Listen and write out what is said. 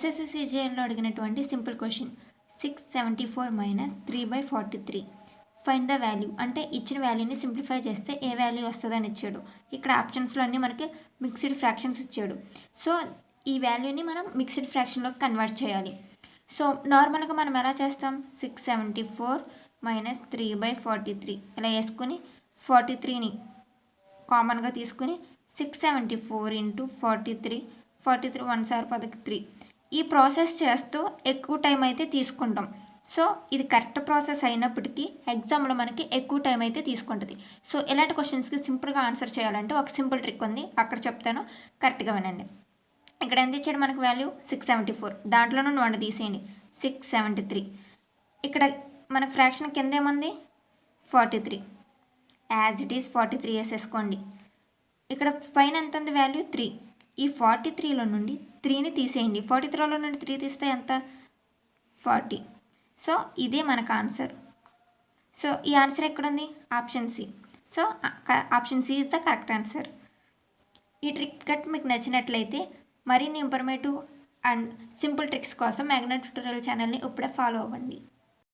SSC అడిగినటువంటి simple question 674 - 3/43 find the value అంటే ఇచ్చిన వాల్యూని సింప్లిఫై చేస్తే ఏ వాల్యూ వస్తుందని ఇచ్చాడు. ఇక్కడ ఆప్షన్స్లో అన్నీ మనకి మిక్స్డ్ ఫ్రాక్షన్స్ ఇచ్చాడు. సో ఈ వాల్యూని మనం మిక్స్డ్ ఫ్రాక్షన్లోకి కన్వర్ట్ చేయాలి. సో నార్మల్గా మనం ఎలా చేస్తాం, 674 - 3/43 ఇలా వేసుకుని 43ని కామన్గా తీసుకుని 674 × 43 43 1 సార్ 3 ఈ ప్రాసెస్ చేస్తూ ఎక్కువ టైం అయితే తీసుకుంటాం. సో ఇది కరెక్ట్ ప్రాసెస్ అయినప్పటికీ ఎగ్జామ్లో మనకి ఎక్కువ టైం అయితే తీసుకుంటుంది. సో ఇలాంటి క్వశ్చన్స్కి సింపుల్గా ఆన్సర్ చేయాలంటే ఒక సింపుల్ ట్రిక్ ఉంది, అక్కడ చెప్తాను, కరెక్ట్గా వినండి. ఇక్కడ ఎంత ఇచ్చాడు మనకు వాల్యూ 674, దాంట్లో నుండి 1 తీసేయండి 673. ఇక్కడ మనకు ఫ్రాక్షన్ కింద ఏముంది 43, యాజ్ ఇట్ ఈస్ 43 వేసేసుకోండి. ఇక్కడ పైన ఎంత ఉంది వాల్యూ 3, ఈ 43లో నుండి 3ని తీసేయండి. 43లో నుండి 3 తీస్తే ఎంత 40. సో ఇదే మనకు ఆన్సర్. సో ఈ ఆన్సర్ ఎక్కడుంది, option C. So option C is the correct answer. ఈ ట్రిక్ కట్ మీకు నచ్చినట్లయితే మరిన్ని ఇన్ఫర్మేటివ్ అండ్ సింపుల్ ట్రిక్స్ కోసం మ్యాగ్నెట్ ట్యూటోరియల్ ఛానల్ని ఇప్పుడే ఫాలో అవ్వండి.